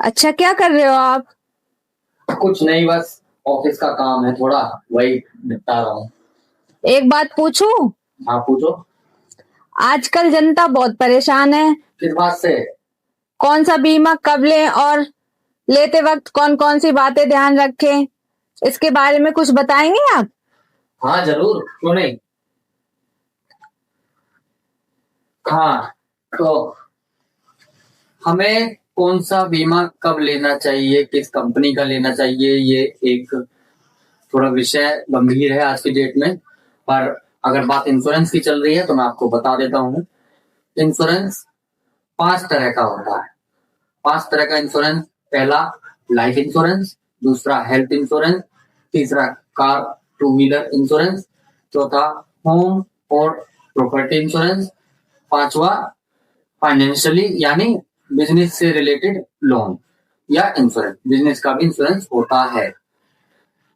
अच्छा, क्या कर रहे हो आप? कुछ नहीं, बस ऑफिस का काम है थोड़ा, वही निपटा रहा हूँ। एक बात पूछूं? हाँ, पूछो। आजकल जनता बहुत परेशान है। किस बात से? कौन सा बीमा कब लें और लेते वक्त कौन कौन सी बातें ध्यान रखें, इसके बारे में कुछ बताएंगे आप? हाँ जरूर, क्यों नहीं। हाँ, तो हमें कौन सा बीमा कब लेना चाहिए, किस कंपनी का लेना चाहिए, ये एक थोड़ा विषय गंभीर है आज की डेट में। पर अगर बात इंश्योरेंस की चल रही है तो मैं आपको बता देता हूँ। इंश्योरेंस 5 तरह का होता है। 5 तरह का इंश्योरेंस। पहला लाइफ इंश्योरेंस, दूसरा हेल्थ इंश्योरेंस, तीसरा कार टू व्हीलर इंश्योरेंस, चौथा होम और प्रॉपर्टी इंश्योरेंस, पांचवा फाइनेंशियली यानी बिजनेस से रिलेटेड लोन या इंश्योरेंस। बिजनेस का भी इंश्योरेंस होता है।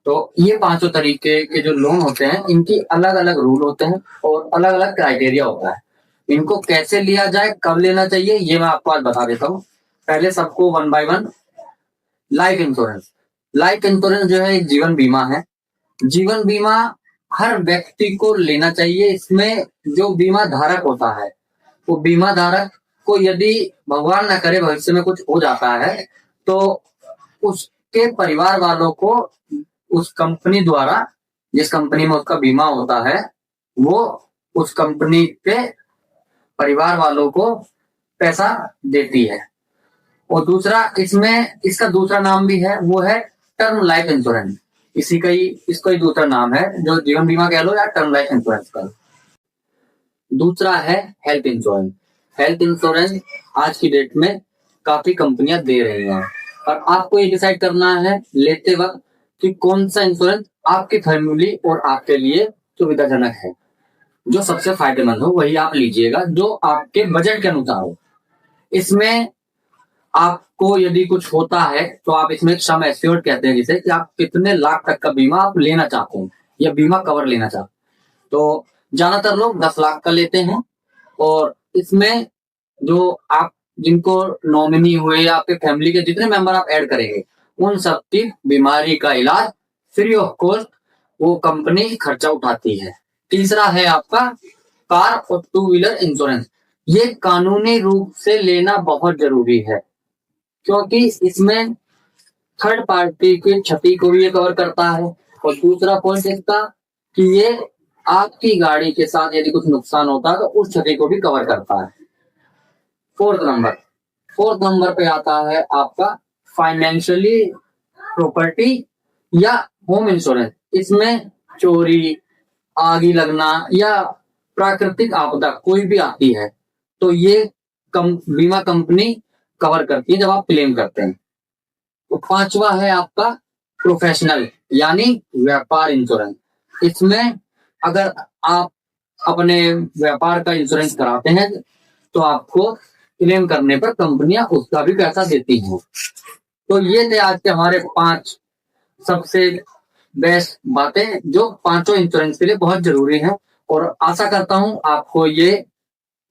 तो ये पांचों तरीके के जो लोन होते हैं इनकी अलग अलग रूल होते हैं और अलग अलग क्राइटेरिया होता है। इनको कैसे लिया जाए, कब लेना चाहिए, ये मैं आपको आज बता देता हूँ। पहले सबको one by one. Life insurance. Life insurance जो है एक जीवन बीमा है। जीवन बीमा हर व्यक्ति को लेना चाहिए। इसमें जो बीमा धारक होता है वो बीमा धारक को यदि भगवान न करे भविष्य में कुछ हो जाता है तो उसके परिवार वालों को उस कंपनी द्वारा, जिस कंपनी में उसका बीमा होता है, वो उस कंपनी के परिवार वालों को पैसा देती है। और दूसरा इसमें इसका दूसरा नाम भी है, वो है टर्म लाइफ इंश्योरेंस। इसका ही दूसरा नाम है, जो जीवन बीमा कह लो या टर्म लाइफ इंश्योरेंस कह लो। दूसरा है हेल्थ इंश्योरेंस। हेल्थ इंश्योरेंस आज की डेट में काफी कंपनियां दे रही हैं, और आपको ये डिसाइड करना है लेते वक्त कि कौन सा इंश्योरेंस आपकी फैमिली और आपके लिए सुविधाजनक है। जो सबसे फायदेमंद हो वही आप लीजिएगा, जो आपके बजट के अनुसार हो। इसमें आपको यदि कुछ होता है तो आप इसमें सम एश्योर्ड कहते हैं, जिसे कि आप कितने लाख तक का बीमा आप लेना चाहते हैं या बीमा कवर लेना चाहते हैं। तो ज्यादातर लोग 10 लाख का लेते हैं, और इसमें जो आप जिनको नॉमिनी हुए या आपके फैमिली के जितने मेंबर आप ऐड करेंगे उन सबकी बीमारी का इलाज फ्री ऑफ कॉस्ट वो कंपनी खर्चा उठाती है। तीसरा है आपका कार और टू व्हीलर इंश्योरेंस। ये कानूनी रूप से लेना बहुत जरूरी है, क्योंकि इसमें थर्ड पार्टी की क्षति को भी ये कवर करता है। और दूसरा पॉइंट इसका कि ये आपकी गाड़ी के साथ यदि कुछ नुकसान होता है तो उस क्षति को भी कवर करता है। फोर्थ नंबर पे आता है आपका फाइनेंशियली प्रॉपर्टी या होम इंश्योरेंस। इसमें चोरी, आगी लगना या प्राकृतिक आपदा कोई भी आती है तो ये बीमा कंपनी कवर करती है जब आप क्लेम करते हैं। तो पांचवा है आपका प्रोफेशनल यानी व्यापार इंश्योरेंस। इसमें अगर आप अपने व्यापार का इंश्योरेंस कराते हैं तो आपको क्लेम करने पर कंपनियां उसका भी पैसा देती हैं। तो ये थे आज के हमारे 5 सबसे बेस्ट बातें जो पांचों इंश्योरेंस के लिए बहुत जरूरी हैं। और आशा करता हूं आपको ये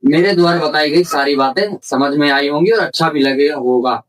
मेरे द्वारा बताई गई सारी बातें समझ में आई होंगी और अच्छा भी लगे होगा।